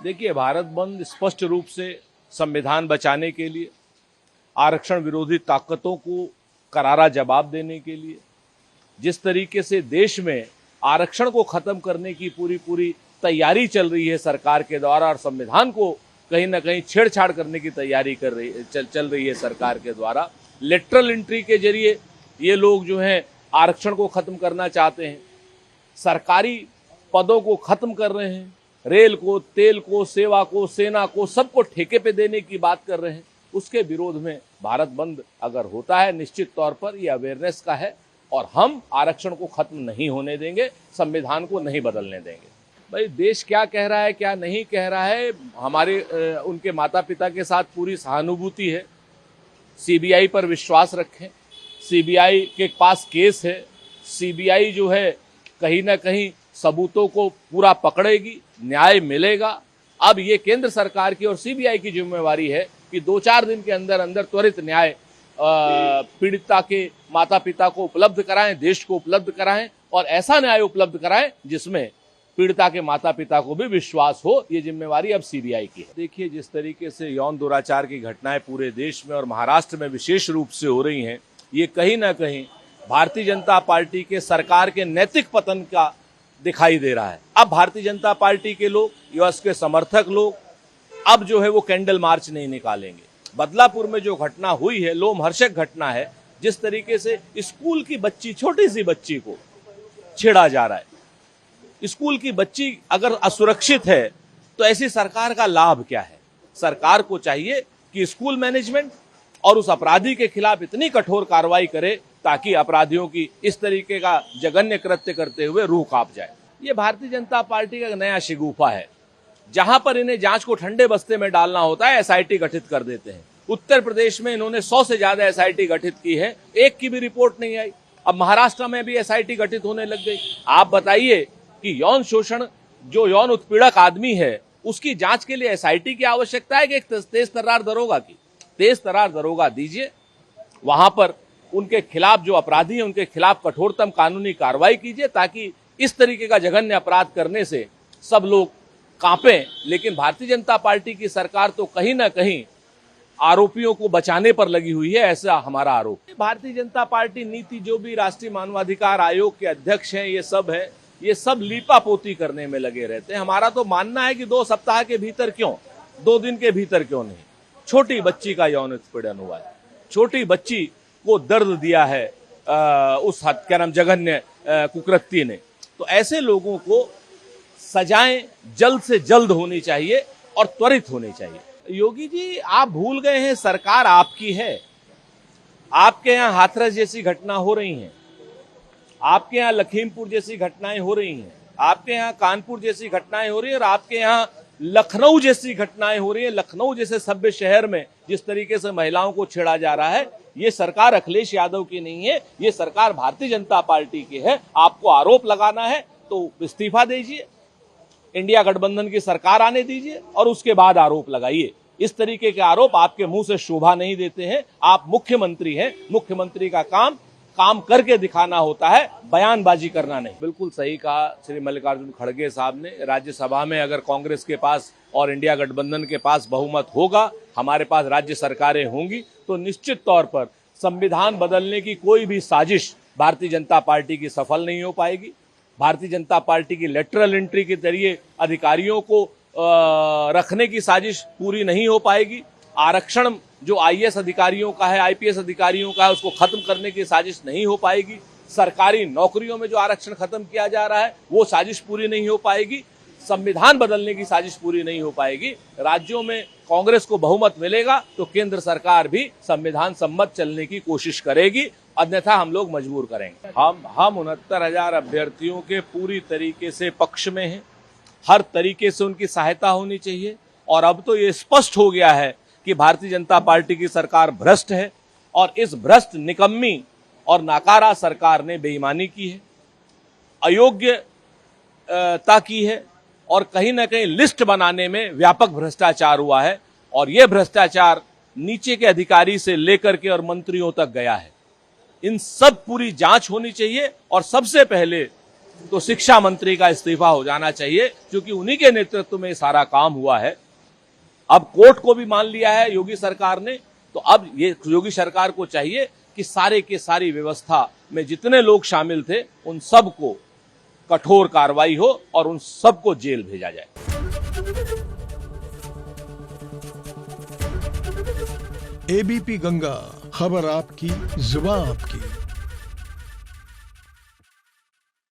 देखिए, भारत बंद स्पष्ट रूप से संविधान बचाने के लिए, आरक्षण विरोधी ताकतों को करारा जवाब देने के लिए, जिस तरीके से देश में आरक्षण को खत्म करने की पूरी तैयारी चल रही है सरकार के द्वारा और संविधान को कहीं ना कहीं छेड़छाड़ करने की तैयारी चल रही है सरकार के द्वारा। लेटरल एंट्री के जरिए ये लोग जो हैं आरक्षण को खत्म करना चाहते हैं, सरकारी पदों को खत्म कर रहे हैं, रेल को, तेल को, सेवा को, सेना को, सबको ठेके पे देने की बात कर रहे हैं। उसके विरोध में भारत बंद अगर होता है, निश्चित तौर पर ये अवेयरनेस का है और हम आरक्षण को खत्म नहीं होने देंगे, संविधान को नहीं बदलने देंगे। भाई, देश क्या कह रहा है, क्या नहीं कह रहा है, हमारे उनके माता पिता के साथ पूरी सहानुभूति है। सीबीआई पर विश्वास रखें, सीबीआई के पास केस है, सीबीआई जो है कहीं ना कहीं सबूतों को पूरा पकड़ेगी, न्याय मिलेगा। अब ये केंद्र सरकार की और सीबीआई की जिम्मेवारी है कि 2-4 दिन के अंदर अंदर त्वरित न्याय पीड़िता के माता पिता को उपलब्ध कराएं, देश को उपलब्ध कराएं और ऐसा न्याय उपलब्ध कराएं जिसमें पीड़िता के माता पिता को भी विश्वास हो। ये जिम्मेवारी अब सीबीआई की है। देखिए, जिस तरीके से यौन दुराचार की घटनाएं पूरे देश में और महाराष्ट्र में विशेष रूप से हो रही हैं, ये कहीं ना कहीं भारतीय जनता पार्टी के सरकार के नैतिक पतन का दिखाई दे रहा है। अब भारतीय जनता पार्टी के लोग या उसके समर्थक लोग अब जो है वो कैंडल मार्च नहीं निकालेंगे। बदलापुर में जो घटना हुई है, लोमहर्षक घटना है। जिस तरीके से स्कूल की बच्ची, छोटी सी बच्ची को छेड़ा जा रहा है, स्कूल की बच्ची अगर असुरक्षित है तो ऐसी सरकार का लाभ क्या है? सरकार को चाहिए कि स्कूल मैनेजमेंट और उस अपराधी के खिलाफ इतनी कठोर कार्रवाई करे ताकि अपराधियों की इस तरीके का जघन्य कृत्य करते हुए रूह कांप जाए। ये भारतीय जनता पार्टी का नया शिगुफा है। जहां पर इन्हें जांच को ठंडे बस्ते में डालना होता है, एसआईटी गठित कर देते हैं। उत्तर प्रदेश में इन्होंने 100 से ज्यादा एसआईटी गठित की है, एक की भी रिपोर्ट नहीं आई। अब महाराष्ट्र में भी एसआईटी गठित होने लग गई। आप बताइए कि यौन शोषण, जो यौन उत्पीड़क आदमी है, उसकी जांच के लिए एसआईटी की आवश्यकता है कि एक तेज तर्रार दरोगा की? तेज तर्रार दरोगा दीजिए, वहां पर उनके खिलाफ जो अपराधी हैं उनके खिलाफ कठोरतम कानूनी कार्रवाई कीजिए ताकि इस तरीके का जघन्य अपराध करने से सब लोग कांपें। लेकिन भारतीय जनता पार्टी की सरकार तो कहीं ना कहीं आरोपियों को बचाने पर लगी हुई है, ऐसा हमारा आरोप है। भारतीय जनता पार्टी नीति, जो भी राष्ट्रीय मानवाधिकार आयोग के अध्यक्ष हैं, ये सब लीपापोती करने में लगे रहते हैं। हमारा तो मानना है कि 2 सप्ताह के भीतर क्यों, 2 दिन के भीतर क्यों नहीं, छोटी बच्ची का यौन उत्पीड़न हुआ है, छोटी बच्ची को दर्द दिया है उस क्या नाम जघन्य कुकृत्य ने। तो ऐसे लोगों को सजाएं जल्द से जल्द होनी चाहिए और त्वरित होनी चाहिए। योगी जी, आप भूल गए हैं, सरकार आपकी है। आपके यहाँ हाथरस जैसी घटना हो रही है, आपके यहाँ लखीमपुर जैसी घटनाएं हो रही हैं, आपके यहाँ कानपुर जैसी घटनाएं हो रही है और आपके यहाँ लखनऊ जैसी घटनाएं हो रही है। लखनऊ जैसे सभ्य शहर में जिस तरीके से महिलाओं को छेड़ा जा रहा है, ये सरकार अखिलेश यादव की नहीं है, ये सरकार भारतीय जनता पार्टी की है। आपको आरोप लगाना है तो इस्तीफा दीजिए, इंडिया गठबंधन की सरकार आने दीजिए और उसके बाद आरोप लगाइए। इस तरीके के आरोप आपके मुंह से शोभा नहीं देते हैं। आप मुख्यमंत्री हैं, मुख्यमंत्री का काम करके दिखाना होता है, बयानबाजी करना नहीं। बिल्कुल सही कहा श्री मल्लिकार्जुन खड़गे साहब ने। राज्यसभा में अगर कांग्रेस के पास और इंडिया गठबंधन के पास बहुमत होगा, हमारे पास राज्य सरकारें होंगी, तो निश्चित तौर पर संविधान बदलने की कोई भी साजिश भारतीय जनता पार्टी की सफल नहीं हो पाएगी। भारतीय जनता पार्टी की लेटरल एंट्री के जरिए अधिकारियों को रखने की साजिश पूरी नहीं हो पाएगी। आरक्षण जो आईएएस अधिकारियों का है, आईपीएस अधिकारियों का है, उसको खत्म करने की साजिश नहीं हो पाएगी। सरकारी नौकरियों में जो आरक्षण खत्म किया जा रहा है वो साजिश पूरी नहीं हो पाएगी। संविधान बदलने की साजिश पूरी नहीं हो पाएगी। राज्यों में कांग्रेस को बहुमत मिलेगा तो केंद्र सरकार भी संविधान सम्मत चलने की कोशिश करेगी, अन्यथा हम लोग मजबूर करेंगे। हम 69,000 अभ्यर्थियों के पूरी तरीके से पक्ष में हैं। हर तरीके से उनकी सहायता होनी चाहिए और अब तो ये स्पष्ट हो गया है कि भारतीय जनता पार्टी की सरकार भ्रष्ट है और इस भ्रष्ट, निकम्मी और नाकारा सरकार ने बेईमानी की है, अयोग्यता की है और कहीं ना कहीं लिस्ट बनाने में व्यापक भ्रष्टाचार हुआ है और यह भ्रष्टाचार नीचे के अधिकारी से लेकर के और मंत्रियों तक गया है। इन सब पूरी जांच होनी चाहिए और सबसे पहले तो शिक्षा मंत्री का इस्तीफा हो जाना चाहिए, क्योंकि उन्हीं के नेतृत्व में सारा काम हुआ है। अब कोर्ट को भी मान लिया है योगी सरकार ने, तो अब ये योगी सरकार को चाहिए कि सारे के सारी व्यवस्था में जितने लोग शामिल थे उन सबको कठोर कार्रवाई हो और उन सबको जेल भेजा जाए। एबीपी गंगा, खबर आपकी, जुबान आपकी।